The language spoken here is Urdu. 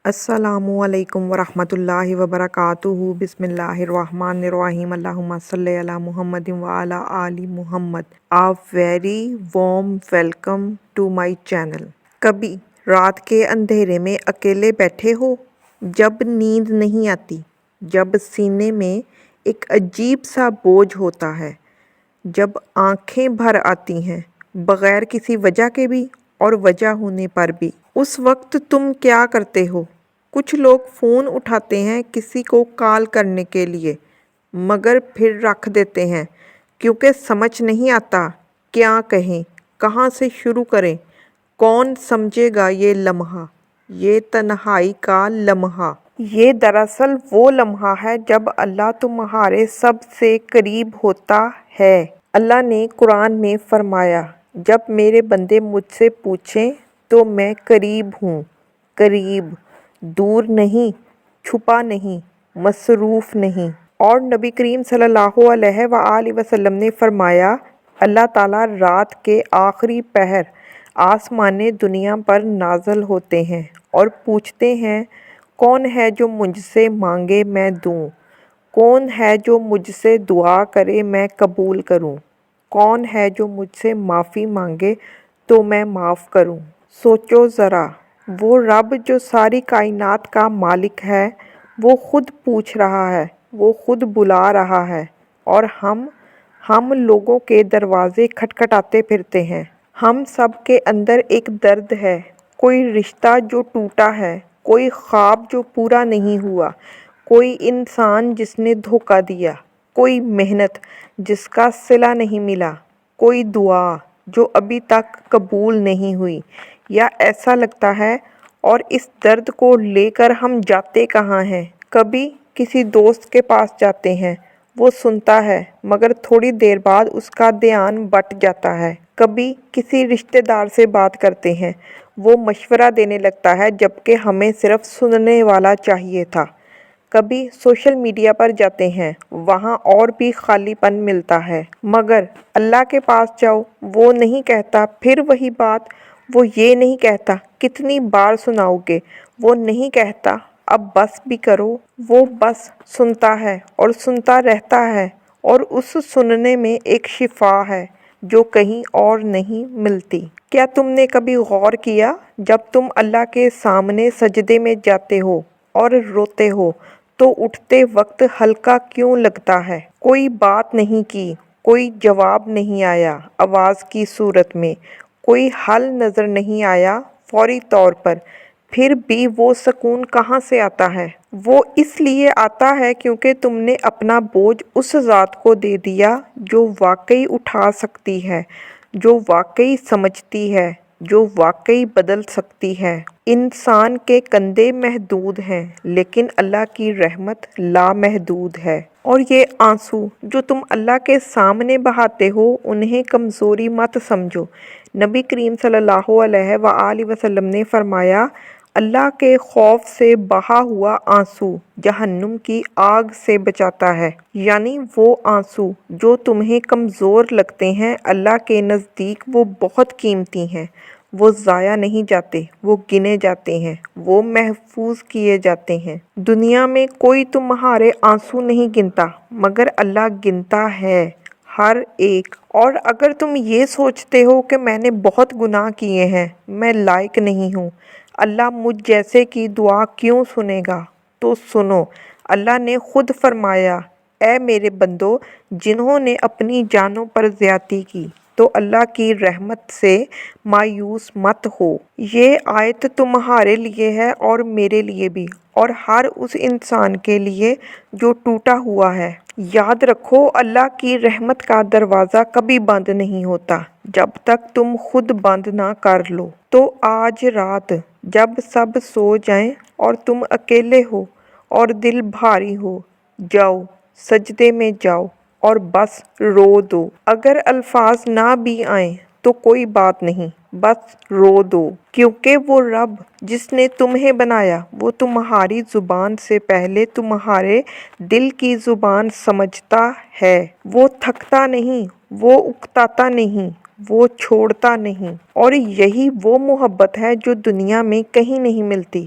السلام علیکم ورحمۃ اللہ وبرکاتہ۔ بسم اللہ الرحمن الرحیم۔ اللہم صلی علی محمد وعلی آل محمد۔ Very warm welcome to my channel. کبھی رات کے اندھیرے میں اکیلے بیٹھے ہو، جب نیند نہیں آتی، جب سینے میں ایک عجیب سا بوجھ ہوتا ہے، جب آنکھیں بھر آتی ہیں بغیر کسی وجہ کے بھی اور وجہ ہونے پر بھی، اس وقت تم کیا کرتے ہو؟ کچھ لوگ فون اٹھاتے ہیں کسی کو کال کرنے کے لیے، مگر پھر رکھ دیتے ہیں کیونکہ سمجھ نہیں آتا کیا کہیں، کہاں سے شروع کریں، کون سمجھے گا یہ لمحہ، یہ تنہائی کا لمحہ۔ یہ دراصل وہ لمحہ ہے جب اللہ تمہارے سب سے قریب ہوتا ہے۔ اللہ نے قرآن میں فرمایا، جب میرے بندے مجھ سے پوچھیں تو میں قریب ہوں۔ قریب، دور نہیں، چھپا نہیں، مصروف نہیں۔ اور نبی کریم صلی اللہ علیہ وآلہ وسلم نے فرمایا، اللہ تعالیٰ رات کے آخری پہر آسمان دنیا پر نازل ہوتے ہیں اور پوچھتے ہیں، کون ہے جو مجھ سے مانگے میں دوں؟ کون ہے جو مجھ سے دعا کرے میں قبول کروں؟ کون ہے جو مجھ سے معافی مانگے تو میں معاف کروں؟ سوچو ذرا، وہ رب جو ساری کائنات کا مالک ہے، وہ خود پوچھ رہا ہے، وہ خود بلا رہا ہے، اور ہم لوگوں کے دروازے کھٹکھٹاتے پھرتے ہیں۔ ہم سب کے اندر ایک درد ہے، کوئی رشتہ جو ٹوٹا ہے، کوئی خواب جو پورا نہیں ہوا، کوئی انسان جس نے دھوکہ دیا، کوئی محنت جس کا صلہ نہیں ملا، کوئی دعا جو ابھی تک قبول نہیں ہوئی۔ یا ایسا لگتا ہے، اور اس درد کو لے کر ہم جاتے کہاں ہیں؟ کبھی کسی دوست کے پاس جاتے ہیں، وہ سنتا ہے مگر تھوڑی دیر بعد اس کا دھیان بٹ جاتا ہے۔ کبھی کسی رشتہ دار سے بات کرتے ہیں، وہ مشورہ دینے لگتا ہے جبکہ ہمیں صرف سننے والا چاہیے تھا۔ کبھی سوشل میڈیا پر جاتے ہیں، وہاں اور بھی خالی پن ملتا ہے، مگر اللہ کے پاس جاؤ، وہ نہیں کہتا پھر وہی بات، وہ یہ نہیں کہتا کتنی بار سناؤ گے، وہ نہیں کہتا اب بس بھی کرو، وہ بس سنتا ہے اور سنتا رہتا ہے، اور اس سننے میں ایک شفا ہے جو کہیں اور نہیں ملتی۔ کیا تم نے کبھی غور کیا، جب تم اللہ کے سامنے سجدے میں جاتے ہو اور روتے ہو تو اٹھتے وقت ہلکا کیوں لگتا ہے؟ کوئی بات نہیں کی، کوئی جواب نہیں آیا آواز کی صورت میں، کوئی حل نظر نہیں آیا فوری طور پر، پھر بھی وہ سکون کہاں سے آتا ہے؟ وہ اس لیے آتا ہے کیونکہ تم نے اپنا بوجھ اس ذات کو دے دیا جو واقعی اٹھا سکتی ہے، جو واقعی سمجھتی ہے، جو واقعی بدل سکتی ہے۔ انسان کے کندھے محدود ہیں لیکن اللہ کی رحمت لامحدود ہے۔ اور یہ آنسو جو تم اللہ کے سامنے بہاتے ہو، انہیں کمزوری مت سمجھو۔ نبی کریم صلی اللہ علیہ وآلہ وسلم نے فرمایا، اللہ کے خوف سے بہا ہوا آنسو جہنم کی آگ سے بچاتا ہے۔ یعنی وہ آنسو جو تمہیں کمزور لگتے ہیں، اللہ کے نزدیک وہ بہت قیمتی ہیں، وہ ضائع نہیں جاتے، وہ گنے جاتے ہیں، وہ محفوظ کیے جاتے ہیں۔ دنیا میں کوئی تمہارے آنسو نہیں گنتا، مگر اللہ گنتا ہے ہر ایک۔ اور اگر تم یہ سوچتے ہو کہ میں نے بہت گناہ کیے ہیں، میں لائق نہیں ہوں، اللہ مجھ جیسے کی دعا کیوں سنے گا، تو سنو، اللہ نے خود فرمایا، اے میرے بندو، جنہوں نے اپنی جانوں پر زیادتی کی تو اللہ کی رحمت سے مایوس مت ہو۔ یہ آیت تمہارے لیے ہے اور میرے لیے بھی، اور ہر اس انسان کے لیے جو ٹوٹا ہوا ہے۔ یاد رکھو، اللہ کی رحمت کا دروازہ کبھی بند نہیں ہوتا جب تک تم خود بند نہ کر لو۔ تو آج رات جب سب سو جائیں اور تم اکیلے ہو اور دل بھاری ہو، جاؤ سجدے میں جاؤ اور بس رو دو۔ اگر الفاظ نہ بھی آئیں تو کوئی بات نہیں، بس رو دو، کیونکہ وہ رب جس نے تمہیں بنایا، وہ تمہاری زبان سے پہلے تمہارے دل کی زبان سمجھتا ہے۔ وہ تھکتا نہیں، وہ اکتاتا نہیں، وہ چھوڑتا نہیں۔ اور یہی وہ محبت ہے جو دنیا میں کہیں نہیں ملتی۔